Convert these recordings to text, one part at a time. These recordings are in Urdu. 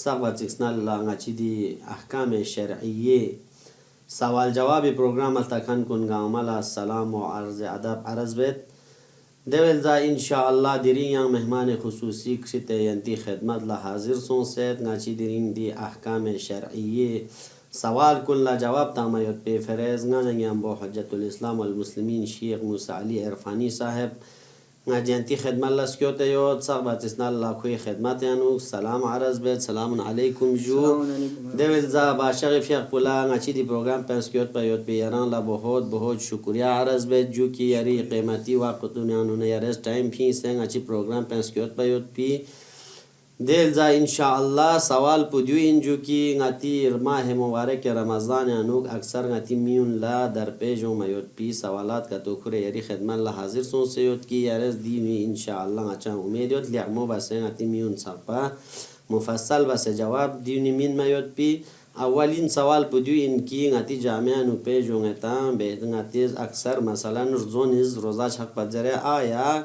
sagbatsiksnalla ngachidi ahkame shar'iyye sawal jawabi program altakan kun gamala salam wa arz adab arazbet devel za inshaallah dirin yang mehman khususi kshite yanti khidmat la hazir son set ngachi dirin di ahkame shar'iyye سوال کن لا جواب تامایت پی فرز نگیم با حجت الاسلام والمسلمین شیخ موسی علی عرفانی صاحب نجنتی خدمت لسکیوت یود صحبت اسنا الله کوی خدمت یانو سلام عرض بید سلام علیکم جو دویل زا باشق فیق پولا نچی دی پروگرام پنسکیوت پا یود پیران لا بہت شکریہ عرض بید جو کی یاری قیمتی وقتون یانو نیارز ٹائم پھی سے نچی پروگرام پنسکیوت پا یود پی دل za inshaallah sawal pudiu inju ki ngati mah mubarak ramazan anuk aksar ngati miun la dar pejo mayot pi sawalat ka to khure yari khidmat la hazir son seyot ki yares dini inshaallah acha umid yot liamo bas ngati miun sapa mufassal bas jawab dini min mayot pi awalin sawal pudiu in ki ngati jamia nu pejo ngata be ngati aksar masalan zoniz roza chak pajare aya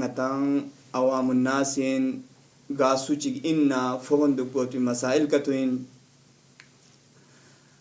ngataang awamun nasin gasuchig inna fogonduk poti masail katuin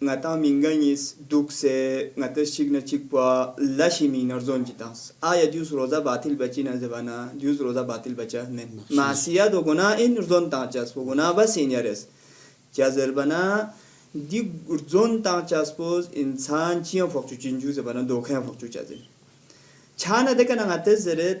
ngata minganyis duk se ngata chigna chikpa lashimi narzon jitas aya dius roza batil bachina zabana dius roza batil bacha men masiya do guna in rzon tachas po guna bas in yares jazarbana di rzon tachas pos insan chiya fokchu chinju zabana dokha fokchu chaze chana dekana ngata zeret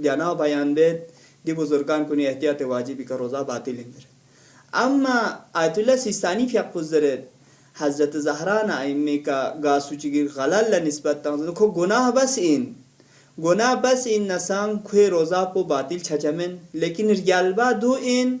diana bayan bet di buzurgan kuni ehtiyat wajibi ka roza batil indir amma ayatullah sistani fiaq puzeret hazrat zahra na aimme ka gasuchigir ghalal la nisbat tans ko gunah bas in nasang khwe roza po batil chachamen lekin riyalba do in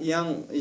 yang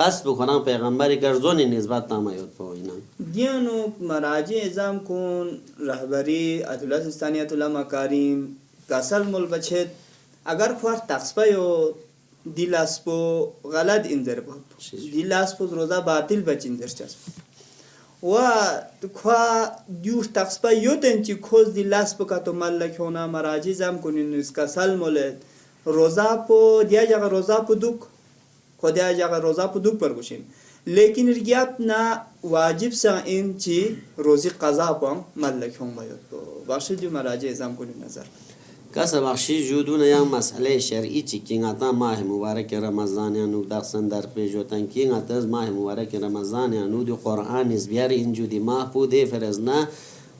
qasb کنم پیغمبری که زونی نسبت تامایود پوینم دیانو مراجع ازام کن رهبری اتولا سستانی اتولا مکاریم کسل مل بچه اگر خوار تقصبه یا دیلاس پو غلط اندر بود دیلاس پو روزا باطل بچ اندر چسب و خوا دیوش تقصبه یو تنچی خوز دیلاس پو که تو ملک ہونا مراجی زم کنین اس کا سل مولد روزا پو دیا جاگا روزا پو دوک خودیا جاگا روزا پو دوک پر گوشیم لیکن رگیات نا واجب سا این چی روزی قضا پو ملک ہون باید پو باشد جو مراجی زم کنین نظر کسا بخشی جودون یا مسئله شرعی چی که انگتا ماه مبارک رمضان یانو درسن در پیجوتن که انگتا از ماه مبارک رمضان یانو دی قرآن از بیار اینجو دی ماه پوده فرزنا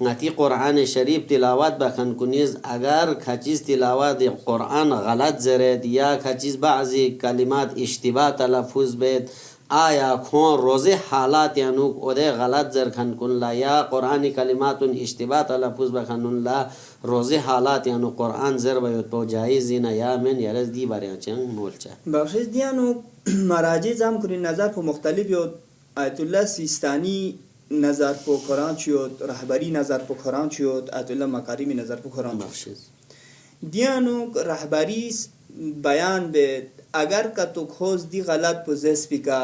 انگتی قرآن شریف تلاوت بکن کنیز اگر کچیز تلاوت قرآن غلط زرد یا کچیز بعضی کلمات اشتباه تلفظ بید آیا کون روزه حالات یانو اوده غلط زر کن کن لا یا قرآن کلماتون اشتباه تلفظ بکنن لا روزه حالات یانو قرآن زر بیود پو جایزی نه یا من یارز دی باری چنگ مولچه بخشش دیانو مراجع زم کنی نظر پو مختلف یود آیت الله سیستانی نظر پو قرآن چیود رهبری نظر پو قرآن چیود آیت الله مکارمی نظر پو قرآن بخشش دیانو رهبری بیان بید اگر که تو خوز دی غلط پوزیس بی که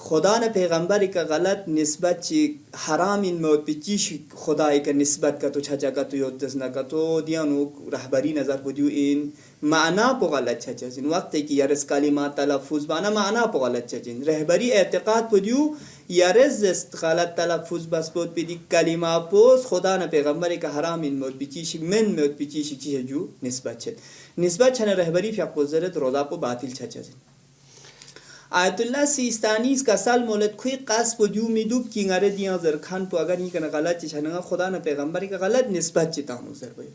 خدا نه پیغمبری که غلط نسبت چی حرام این موت بی چیش خدایی که نسبت که تو چچا که تو یاد دست نکه تو دیانو رهبری نظر بودیو این معنا پو غلط چچازین وقتی که یارس کلمات تلفظ بانا معنا پو غلط چچین رهبری اعتقاد بودیو یارس غلط تلفظ بس بود بیدی کلمات پوز خدا نه پیغمبری که حرام این موت بی چیش من موت بی چیش چیه جو نسبت چد نسبت چنه رهبری فیق بزرد روزا پو باطل چچازین آیت الله سیستانی اس کا سال مولد کوئی قصب و دیو میدوب کی ngare دیاں زر خان پو اگر نہیں کنا غلط چھنا خدا نہ پیغمبر کا غلط نسبت چتا ہوں زر بھائی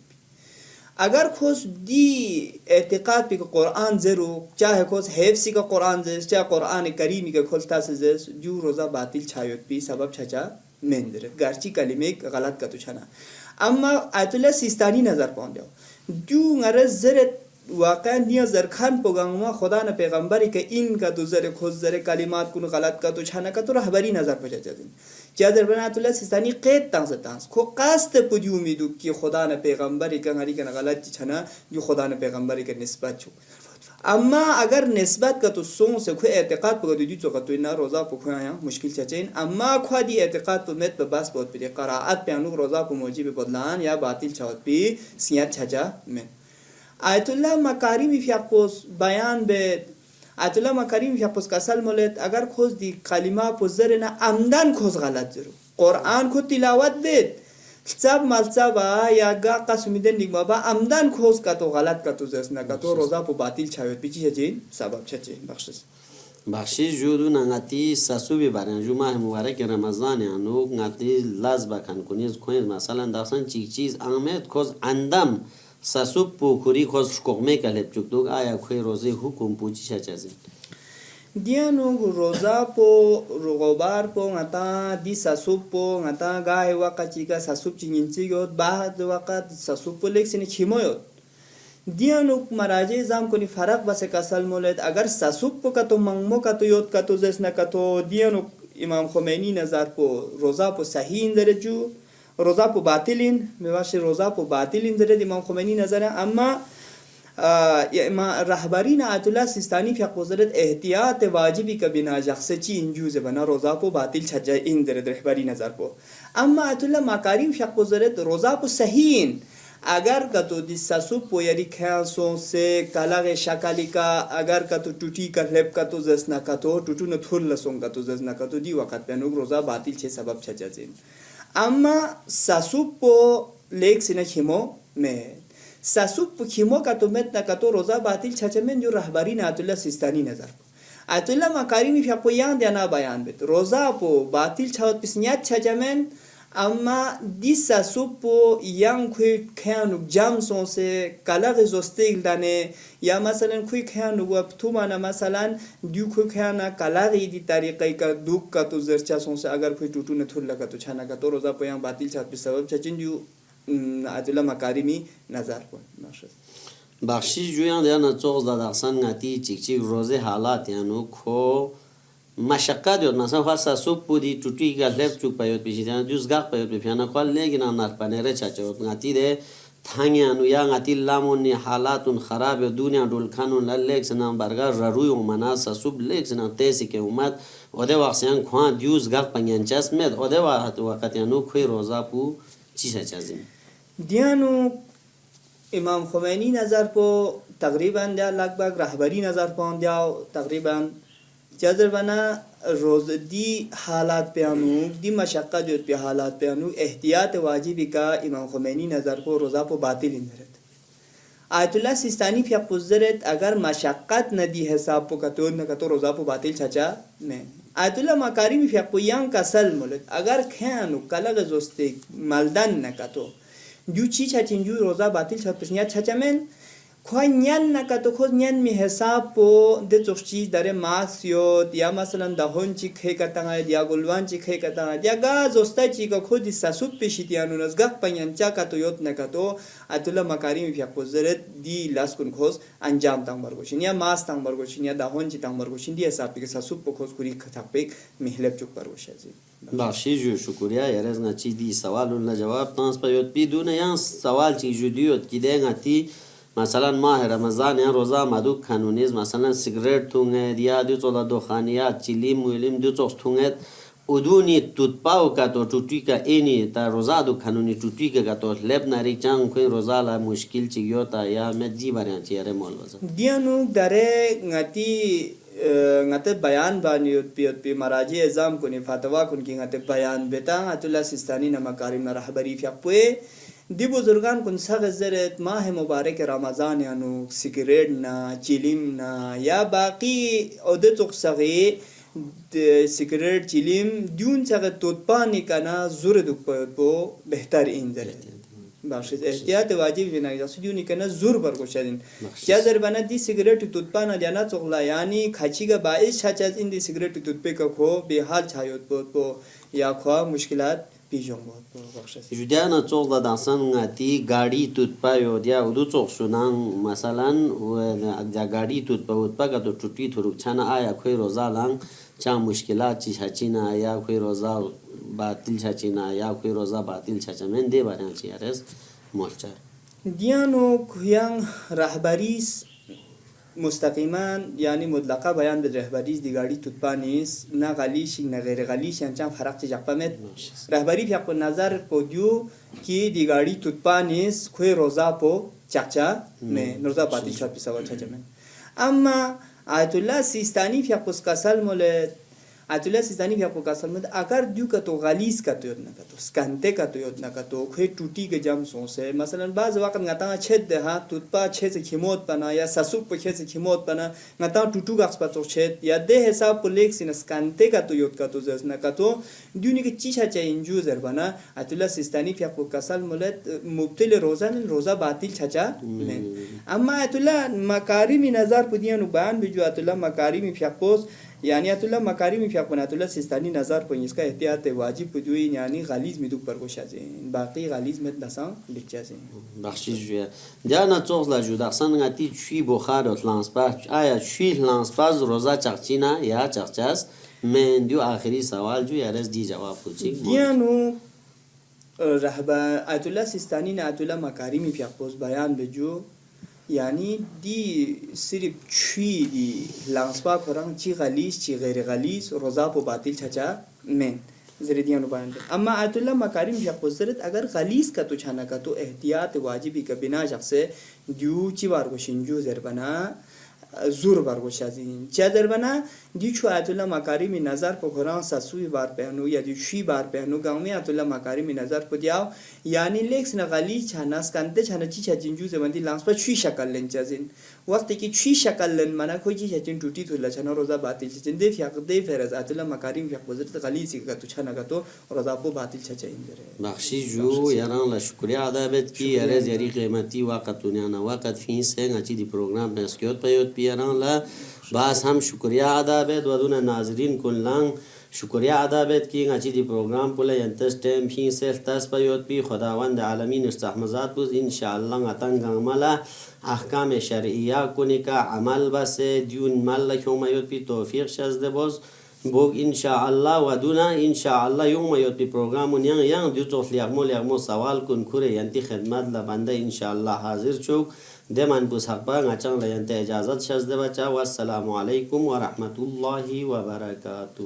اگر خوش دی اعتقاد پہ قرآن زرو چاہے خوش حفظ کا قرآن زر چاہے قرآن کریم کا کھلتا سے زر جو روزہ باطل چھایوت بھی سبب چھچا مندر گرچی کلمے غلط کا تو چھنا اما آیت الله سیستانی نظر پوندو جو ngare زر واقعا نیا زرخان پوگانگما خدا نه پیغمبری که این کا دو زر خود زر کلمات کن غلط کا تو چھانا کا تو رهبری نظر پچا جدین جا در بنات الله سیستانی قید تانس کو قاست پدی امیدو که خدا نه پیغمبری که هری کنا غلط چھانا جو خدا نه پیغمبری که نسبت چو اما اگر نسبت کا تو سون سے کو اعتقاد پگو دی تو تو نہ روزہ پکھایا مشکل چچین اما خو دی اعتقاد تو مت بس بہت پہ قرات پہ انو روزہ کو موجب بدلان یا باطل چوت پہ سیات چھجا میں آیت الله مکارمی فیقوس بیان به آیت الله مکارمی فیقوس کسل مولد اگر خوز دی کلمه پوزر نه عمدن خوز غلط زرو قرآن کو تلاوت بید کتاب ملصبا یا گا قسمیدن نگما با عمدن خوز کا تو غلط کا تو زس نه کا تو روزا پو باطل چاوت پیچی چین سبب چچین بخشش جودو نغتی ساسو بی بارن جو ماه مبارک رمضان یانو نغتی لاز بکن کنیز کوین مثلا داستان چیک چیز آمد کوز اندم ساسوب پو کوری خوز شکومه کلب چکتوگ آیا کوی روزه حکم پوچی چچازین دیانو روزا پو رغبار پو ngata di sasup po ngata gahe waka chika sasup chinginchi yot بعد وقت sasup po lek sine khimoyot دیانو مراجع زام کنی فرق بس کسل مولد اگر sasup po kato mangmo kato yot kato zesna kato دیانو امام خمینی نظر پو روزا پو صحیح درجو روزا پو باطلین میواشه روزا پو باطلین درد امام خمینی نظر اما رهبرین آیت الله سیستانی فی قوزرت احتیاط واجبی که بنا جخصه چی انجوز بنا روزا پو باطل چھجا این درد رهبری نظر پو اما آیت الله مکاریم فی قوزرت روزا پو صحیحین اگر کتو دی ساسو پو یری کھانسوں سے کلاغ شکلی کا اگر کتو ٹوٹی کا لب کتو زسنا کتو ٹوٹو نتھول لسوں کتو زسنا کتو دی وقت پینوگ روزا باطل چھ سبب چھجا زین اما ساسوب پو لیک سینه خیمو مد ساسوب پو خیمو کا تو مت نکتو روزا باطل چھچمن جو رهبری آیت الله سیستانی نظر آیت الله مکارمی فی پو یان دینا بیان بیت روزا پو باطل چھوت پسنیات چھچمن اما دی ساسوب پو یان کوی کھانو جامسون سے کلاغ زوستیل دانه یا مثلا کوی کھانو و تو مانا مثلا دیو کوی کھانا کلاغی دی طریقے کا دوک کا تو زرچا سون سے اگر کوئی ٹوٹو نہ تھل لگا تو چھانا کا تو روزا پو یان باطل چھات پہ سبب چچن جو آیت الله مکارمی نظر کو بخشش جویان دیانا چوغز دادخصان نتی چیک چیک روزه حالات یانو کو مشقت یاد مثلا خواست ساسوب بودی توتی گلف چوک پیاد پیشید یعنی جز گاق پیاد بپیانه خوال لیگن آنار پنیره چچه نتی ده تانگیانو یا غتی لامونی حالاتون خراب دنیا دول کانون للیکس نام برگر روی و مناسا سوب لیکس نام تیسی که اومد اوده وقتیان خوان دیوز گفت پنگنچاس مد اوده وقتیانو کوی روزا پو چیسا چازیم دیانو امام خمینی نظر پو تقریبا دیا لگبگ رهبری نظر پون دیا تقریبا جذر بنا روز دی حالات پیانو دی مشقت جو پی حالات پیانو احتیاط واجبی کا امام خمینی نظر پو روزا پو باطل اندرد آیت الله سیستانی پی پوزرت اگر مشقت ندی حساب پو کتو روزا پو باطل چچا میں آیت الله مکارم پی پویان کسل مولد اگر کھانو کلغ زوستی ملدن نکتو جو چی چچین جو روزا باطل چت پسنیا چچا من خواه نین نکتو خود نین می حساب پو ده چوخ چیز داره ماکس یود یا مثلا دهون چی خی کتنگاید یا گلوان چی خی کتنگاید یا گاز استا چی که خودی سسوب پیشیتیانو نزگاه پنینچا کتو یود نکتو اتولا مکاریم فیق بزرد دی لاس کن خوز انجام تنگ برگوشین یا ماس تنگ برگوشین یا دهون چی تنگ برگوشین دی حساب که سسوب پو خوز کوری کتاق پیک محلب چوک برگوشه زی بخشی جو شکریه یارز نچی دی سوالون لجواب تانس پیوت بی دونه یان سوال چی جو دیوت کی دینگا تی مثلا ماه رمضان یا روزا مدو کانونیز مثلا سیگریت تونگید یا دو چولا دخانیات چیلیم ویلیم دو چوخ تونگید ادونی توتپاو کتو توتی که اینی تا روزا دو کانونی توتی که کتو لب نری چنگ کوین روزا لا مشکل چیگیو تا یا مدی باریان چیاره مول وزا دیانو داره ngate bayan bani yot pi maraji exam kuni fatwa kun ki ngate bayan beta atullah sistani na makarim na rahbari fiaqwe دی بزرگان کن سخت زرت ماه مبارک رمضان یانو سیگریت نا چیلیم نا یا باقی عده تقصغی سیگریت چیلیم دیون سخت توتپانی کنا زور دک پو بهتر این زرت بخشید احتیاط واجب جنایی دست دیونی کنا زور برگوشدین یا در بنا دی سیگریت توتپانا دیانا چغلا یعنی کچی کا باعث چاچاز این دی سیگریت توتپی کا خو به حال چایوت بود پو یا خوا مشکلات پیجون بود جدیانا چغلا دانسان غتی گاڑی توتپایو دیا ودو چغ سونان مثلا و گاڑی توتپا کا تو ټوټی تھرو چانا آیا کوئی روزا لان چا مشکلات چی چاچینا یا کوئی روزا باطل چاچینا یا کوئی روزا باطل چاچا من دی باریان چی ارز مولچا دیانو کویان رهبریس مستقیما یعنی مطلقه بیان به رهبریز دی گاڑی توتپا نیست نه غلیش نه غیر غلیش یعنی فرق چی جقبا مد رهبری فیق نظر پودیو کی دی گاڑی توتپا نیست کوئی روزا پو چاچا میں روزا باطل چا پیسا چاچا من اما آیت الله سیستانی فیق کسل مولد آیت الله سیستانی فیق کسل مولد اگر دیو کا تو غلیظ کا تو یاد نکتو سکنته کا تو یاد نکتو کوئی ټوټی کے جام سوسه مثلا بعض وقت غتا چد ده توتپا چه کیموت بنا یا سسوب په چه کیموت بنا غتا ټوټو غس پتو چد یا ده حساب پلیکس ان سکنته کا تو یاد کا تو زس نکتو دیونی که چی چا اینجو زر بنا آیت الله سیستانی فیق کسل مولد مبتل روزا باطل چچا اما آیت الله مکارم نظر پدیانو بیان بجو آیت الله مکارم فیقوس یعنی آیت الله مکارم فیقون آیت الله سیستانی نظر پو اس کا احتیاط واجب پدوی یعنی غلیظ میدوک پرگوشازین باقی غلیظ مت دسان بچازین بخشش جویا جانا چوغلا جو دسان غتی چی بخار ترانسپورت آیا چی ترانسپورت روزا چاچینا یا چاچاس من دیو آخری سوال جو یارز دی جواب پوچی دیانو رهبر آیت الله سیستانی نه آیت الله مکارم فیقوس بیان بجو یعنی دی صرف چی دی لانسپا کران چی غلیظ چی غیر غلیظ روزا پو باطل چچا من زردیانو بیان دے اما آیت الله مکارم فیقوس زرد اگر غلیظ کا تو چھانا کا تو احتیاط واجبی کا بنا شخص دیو چی بارگو شنجو زر بنا زور برگوشازین چه در بنا دی چو آیت الله مکارم نظر پو قرآن سسوی بار پهنو یا دی چی بار پهنو گاومی آیت الله مکارم نظر پو دیاو یعنی لیکس نغلی چانا سکنده چانا چی چا جنجو زبندی لانس پا چی شکل لن چازین وقتی که چی شکل لن منا کوئی چی چاچین ٹوٹی تو لچانا روزا باطل چاچین دی فیاق دی فرز آیت الله مکارم فیاق وزرت غلی سی که تو چانا تو روزا پو باطل چاچین داره بخشی جو یاران لشکریه عدابت کی یارز یاری قیمتی وقت دنیانا وقت فین سنگ اچی دی پروگرام پنسکیوت پیوت پیاران لا باز هم شکریه عدابت و دون ناظرین کلان شکریه عدابت کی اچی دی پروگرام پوله ینتس تیم فین سیل تاس پیوت پی خداوند عالمین استحمزات بوز انشاءالله غتنگ عملا احکام شرعیه کنی که عمل بسه دیون مل لکوم یوت پی توفیق شزده باز buk insyaallah waduna insyaallah yung mayoti program yang duto liakmo sawal kun kure yanti khidmat la banda insyaallah hazir chuk deman busakba ngachang la yanti ijazat shazde bacha wassalamu alaikum warahmatullahi wabarakatuh.